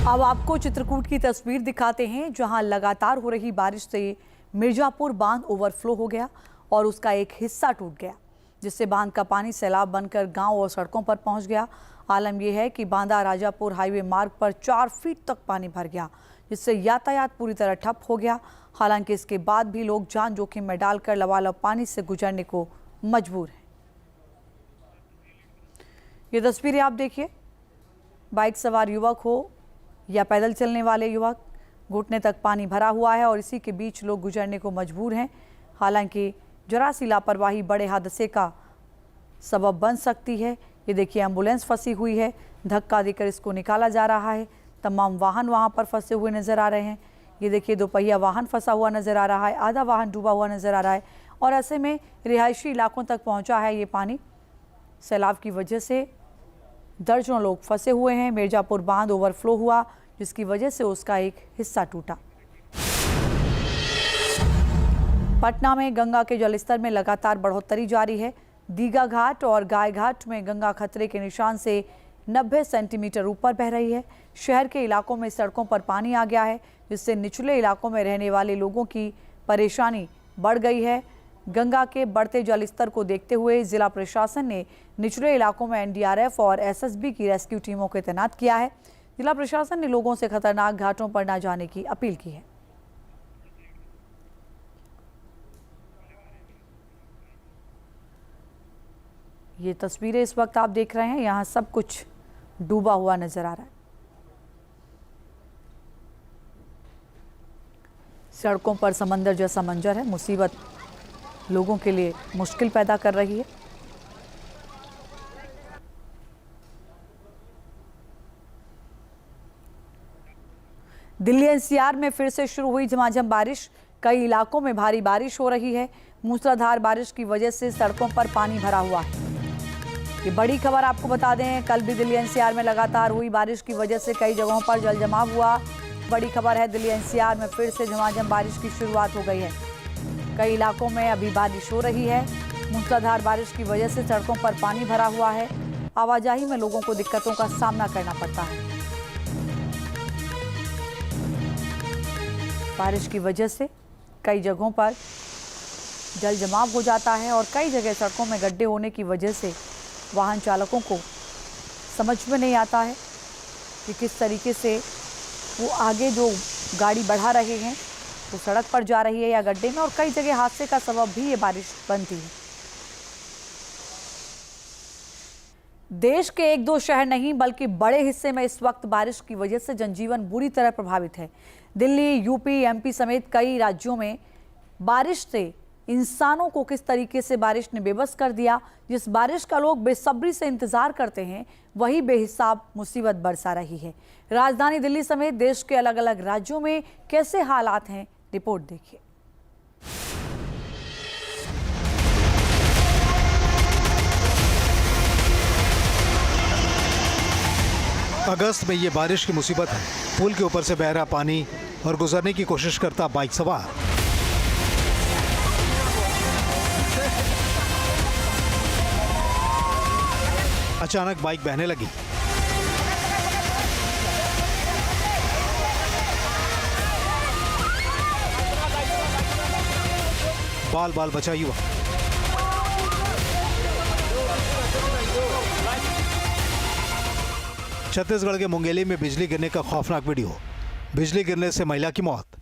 अब आपको चित्रकूट की तस्वीर दिखाते हैं, जहां लगातार हो रही बारिश से मिर्जापुर बांध ओवरफ्लो हो गया और उसका एक हिस्सा टूट गया, जिससे बांध का पानी सैलाब बनकर गांव और सड़कों पर पहुंच गया। आलम यह है कि बांदा राजापुर हाईवे मार्ग पर 4 फीट तक पानी भर गया, जिससे यातायात पूरी तरह ठप हो गया। हालांकि इसके बाद भी लोग जान जोखिम में डालकर लबालब पानी से गुजरने को मजबूर हैं। ये तस्वीरें आप देखिए, बाइक सवार युवक हो या पैदल चलने वाले युवक, घुटने तक पानी भरा हुआ है और इसी के बीच लोग गुजरने को मजबूर हैं। हालांकि जरा सी लापरवाही बड़े हादसे का सबब बन सकती है। ये देखिए, एम्बुलेंस फंसी हुई है, धक्का देकर इसको निकाला जा रहा है। तमाम वाहन वहां पर फंसे हुए नजर आ रहे हैं। ये देखिए, दोपहिया वाहन फंसा हुआ नजर आ रहा है, आधा वाहन डूबा हुआ नजर आ रहा है और ऐसे में रिहायशी इलाकों तक पहुंचा है ये पानी। सैलाब की वजह से दर्जनों लोग फंसे हुए हैं। मिर्जापुर बांध ओवरफ्लो हुआ, जिसकी वजह से उसका एक हिस्सा टूटा। पटना में गंगा के जलस्तर में लगातार बढ़ोतरी जारी है। दीघा घाट और गाय घाट में गंगा खतरे के निशान से 90 सेंटीमीटर ऊपर बह रही है। शहर के इलाकों में सड़कों पर पानी आ गया है, जिससे निचले इलाकों में रहने वाले लोगों की परेशानी बढ़ गई है। गंगा के बढ़ते जलस्तर को देखते हुए जिला प्रशासन ने निचले इलाकों में एनडीआरएफ और एसएसबी की रेस्क्यू टीमों को तैनात किया है। जिला प्रशासन ने लोगों से खतरनाक घाटों पर न जाने की अपील की है। ये तस्वीरें इस वक्त आप देख रहे हैं, यहाँ सब कुछ डूबा हुआ नजर आ रहा है। सड़कों पर समंदर जैसा मंजर है। मुसीबत लोगों के लिए मुश्किल पैदा कर रही है। दिल्ली एनसीआर में फिर से शुरू हुई झमाझम बारिश। कई इलाकों में भारी बारिश हो रही है। मूसलाधार बारिश की वजह से सड़कों पर पानी भरा हुआ है। ये बड़ी खबर आपको बता दें, कल भी दिल्ली एनसीआर में लगातार हुई बारिश की वजह से कई जगहों पर जल जमाव हुआ। बड़ी खबर है, दिल्ली एनसीआर में फिर से झमाझम बारिश की शुरुआत हो गई है। कई इलाकों में अभी बारिश हो रही है। मूसलाधार बारिश की वजह से सड़कों पर पानी भरा हुआ है। आवाजाही में लोगों को दिक्कतों का सामना करना पड़ता है। बारिश की वजह से कई जगहों पर जल जमाव हो जाता है और कई जगह सड़कों में गड्ढे होने की वजह से वाहन चालकों को समझ में नहीं आता है कि किस तरीके से वो आगे जो गाड़ी बढ़ा रहे हैं वो सड़क पर जा रही है या गड्ढे में, और कई जगह हादसे का सबब भी ये बारिश बनती है। देश के 1-2 शहर नहीं बल्कि बड़े हिस्से में इस वक्त बारिश की वजह से जनजीवन बुरी तरह प्रभावित है। दिल्ली, यूपी, एमपी समेत कई राज्यों में बारिश से इंसानों को किस तरीके से बारिश ने बेबस कर दिया। जिस बारिश का लोग बेसब्री से इंतजार करते हैं, वही बेहिसाब मुसीबत बरसा रही है। राजधानी दिल्ली समेत देश के अलग अलग राज्यों में कैसे हालात हैं, रिपोर्ट देखिए। अगस्त में ये बारिश की मुसीबत है। पुल के ऊपर से बह रहा पानी और गुजरने की कोशिश करता बाइक सवार। अचानक बाइक बहने लगी। बाल बाल बचा युवक। छत्तीसगढ़ के मुंगेली में बिजली गिरने का खौफनाक वीडियो। बिजली गिरने से महिला की मौत।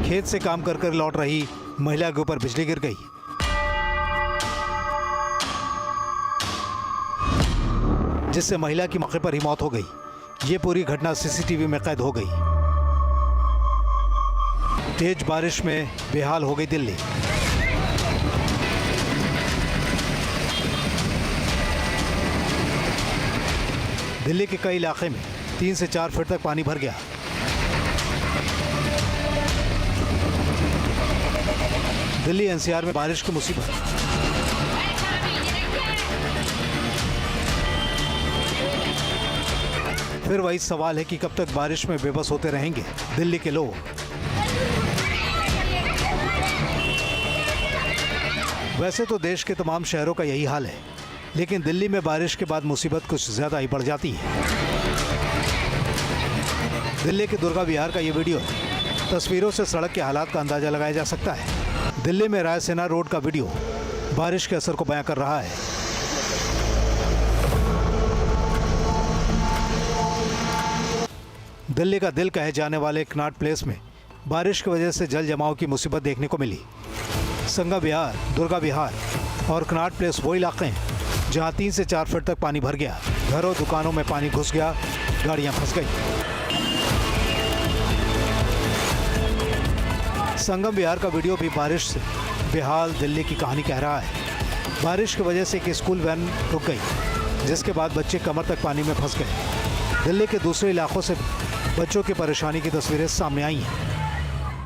खेत से काम कर कर लौट रही महिला के ऊपर बिजली गिर गई। जिससे महिला की मौके पर ही मौत हो गई। ये पूरी घटना सीसीटीवी में कैद हो गई। तेज बारिश में बेहाल हो गई दिल्ली। दिल्ली के कई इलाके में 3 से 4 फीट तक पानी भर गया। दिल्ली एनसीआर में बारिश की मुसीबत। फिर वही सवाल है कि कब तक बारिश में बेबस होते रहेंगे दिल्ली के लोग। वैसे तो देश के तमाम शहरों का यही हाल है। लेकिन दिल्ली में बारिश के बाद मुसीबत कुछ ज़्यादा ही बढ़ जाती है। दिल्ली के दुर्गा विहार का ये वीडियो तस्वीरों से सड़क के हालात का अंदाजा लगाया जा सकता है। दिल्ली में रायसेना रोड का वीडियो बारिश के असर को बयां कर रहा है। दिल्ली का दिल कहे जाने वाले कनॉट प्लेस में बारिश की वजह से जल जमाव की मुसीबत देखने को मिली। संगा विहार, दुर्गा विहार और कनॉट प्लेस वो इलाके हैं जहां 3 से 4 फीट तक पानी भर गया। घरों दुकानों में पानी घुस गया, गाड़ियां फंस गई। संगम विहार का वीडियो भी बारिश से बेहाल दिल्ली की कहानी कह रहा है। बारिश की वजह से एक स्कूल वैन रुक गई, जिसके बाद बच्चे कमर तक पानी में फंस गए। दिल्ली के दूसरे इलाकों से बच्चों की परेशानी की तस्वीरें सामने आई हैं।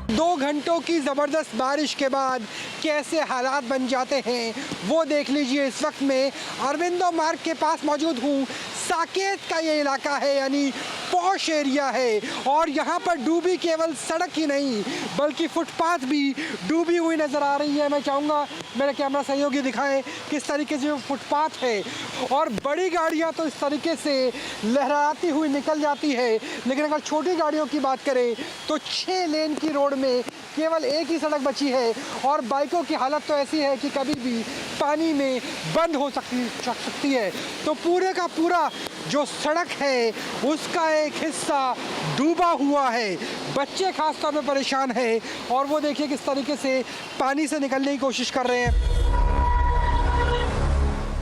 2 घंटों की ज़बरदस्त बारिश के बाद कैसे हालात बन जाते हैं वो देख लीजिए। इस वक्त मैं अरविंदो मार्ग के पास मौजूद हूँ। साकेत का ये इलाका है, यानी पॉश एरिया है, और यहाँ पर डूबी केवल सड़क ही नहीं बल्कि फुटपाथ भी डूबी हुई नज़र आ रही है। मैं चाहूँगा मेरे कैमरा सहयोगी दिखाएं किस तरीके से फुटपाथ है, और बड़ी गाड़ियाँ तो इस तरीके से लहराती हुई निकल जाती है। लेकिन अगर छोटी गाड़ियों की बात करें तो 6 लेन की रोड में केवल एक ही सड़क बची है, और बाइकों की हालत तो ऐसी है कि कभी भी पानी में बंद हो सकती है। तो पूरे का पूरा जो सड़क है उसका एक हिस्सा डूबा हुआ है। बच्चे खास तौर पे परेशान हैं, और वो देखिए किस तरीके से पानी से निकलने की कोशिश कर रहे हैं।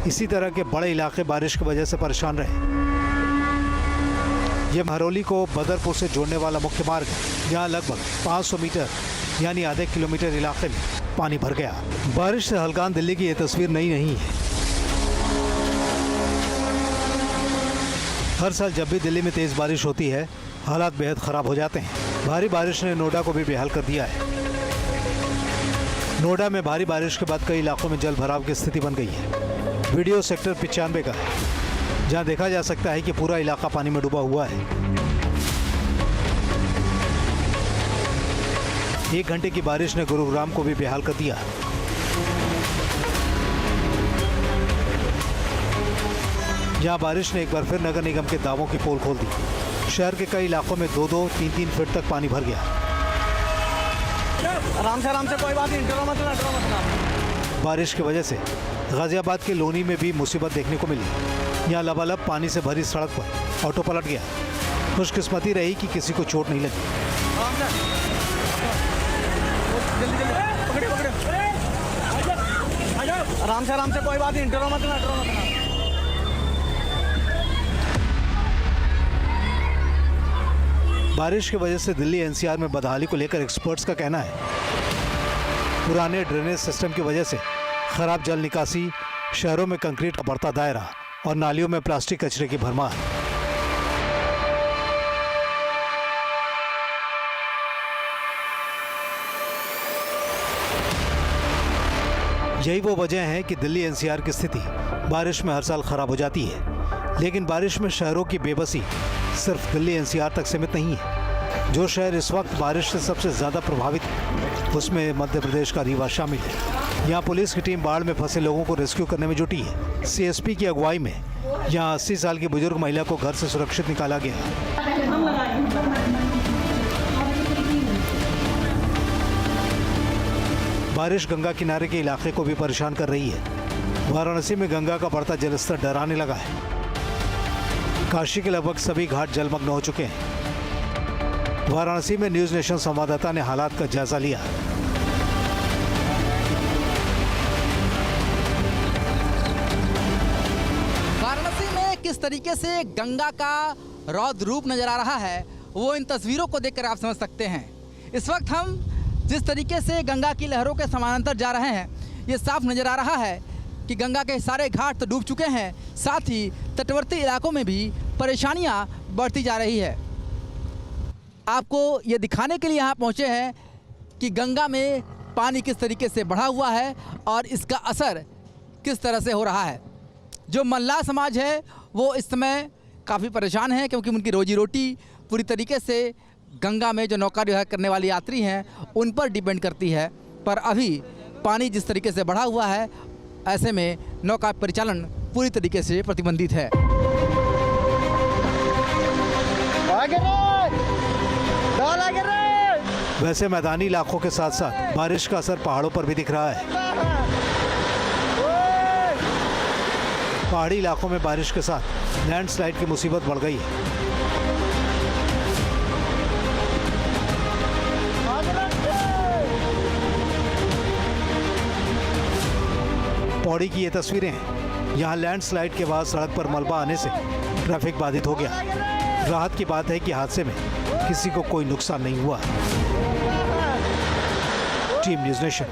इसी तरह के बड़े इलाके बारिश की वजह से परेशान रहे। ये महरौली को बदरपुर से जोड़ने वाला मुख्य मार्ग है, जहाँ लगभग 500 मीटर यानी आधे किलोमीटर इलाके में पानी भर गया। बारिश से हल्कान दिल्ली की ये तस्वीर नई नहीं है। हर साल जब भी दिल्ली में तेज़ बारिश होती है, हालात बेहद ख़राब हो जाते हैं। भारी बारिश ने नोएडा को भी बेहाल कर दिया है। नोएडा में भारी बारिश के बाद कई इलाकों में जल भराव की स्थिति बन गई है। वीडियो सेक्टर 95 का है, जहां देखा जा सकता है कि पूरा इलाका पानी में डूबा हुआ है। 1 घंटे की बारिश ने गुरुग्राम को भी बेहाल कर दिया। जहां बारिश ने एक बार फिर नगर निगम के दावों की पोल खोल दी। शहर के कई इलाकों में 2-2, 3-3 फीट तक पानी भर गया। आराम से कोई बात नहीं, डरो मत। बारिश की वजह से गाजियाबाद के लोनी में भी मुसीबत देखने को मिली। यहाँ लबालब पानी से भरी सड़क पर ऑटो पलट गया। खुशकिस्मती रही कि किसी को चोट नहीं लगी। आराम से कोई बात नहीं, डरो मत। बारिश की वजह से दिल्ली एनसीआर में बदहाली को लेकर एक्सपर्ट्स का कहना है पुराने ड्रेनेज सिस्टम की वजह से खराब जल निकासी, शहरों में कंक्रीट का बढ़ता दायरा और नालियों में प्लास्टिक कचरे की भरमार। यही वो वजह है कि दिल्ली एनसीआर की स्थिति बारिश में हर साल खराब हो जाती है। लेकिन बारिश में शहरों की बेबसी सिर्फ दिल्ली एनसीआर तक सीमित नहीं है। जो शहर इस वक्त बारिश से सबसे ज़्यादा प्रभावित है, उसमें मध्य प्रदेश का रीवा शामिल है। यहाँ पुलिस की टीम बाढ़ में फंसे लोगों को रेस्क्यू करने में जुटी है। सीएसपी की अगुवाई में यहाँ 80 साल की बुजुर्ग महिला को घर से सुरक्षित निकाला गया। बारिश गंगा किनारे के इलाके को भी परेशान कर रही है। वाराणसी में गंगा का बढ़ता जलस्तर डराने लगा है। काशी के लगभग सभी घाट जलमग्न हो चुके हैं। वाराणसी में न्यूज़ नेशन संवाददाता ने हालात का जायजा लिया। वाराणसी में किस तरीके से गंगा का रौद्र रूप नजर आ रहा है वो इन तस्वीरों को देखकर आप समझ सकते हैं। इस वक्त हम जिस तरीके से गंगा की लहरों के समानांतर जा रहे हैं, ये साफ नजर आ रहा है कि गंगा के सारे घाट तो डूब चुके हैं, साथ ही तटवर्ती इलाकों में भी परेशानियां बढ़ती जा रही है। आपको ये दिखाने के लिए यहाँ पहुँचे हैं कि गंगा में पानी किस तरीके से बढ़ा हुआ है और इसका असर किस तरह से हो रहा है। जो मल्लाह समाज है वो इस समय काफ़ी परेशान है, क्योंकि उनकी रोजी रोटी पूरी तरीके से गंगा में जो नौका विहार करने वाले यात्री हैं उन पर डिपेंड करती है। पर अभी पानी जिस तरीके से बढ़ा हुआ है, ऐसे में नौका परिचालन पूरी तरीके से प्रतिबंधित है। वैसे मैदानी इलाकों के साथ साथ बारिश का असर पहाड़ों पर भी दिख रहा है। पहाड़ी इलाकों में बारिश के साथ लैंडस्लाइड की मुसीबत बढ़ गई है। पौड़ी की ये तस्वीरें हैं। यहाँ लैंडस्लाइड के बाद सड़क पर मलबा आने से ट्रैफिक बाधित हो गया। राहत की बात है कि हादसे में किसी को कोई नुकसान नहीं हुआ। Team news nation.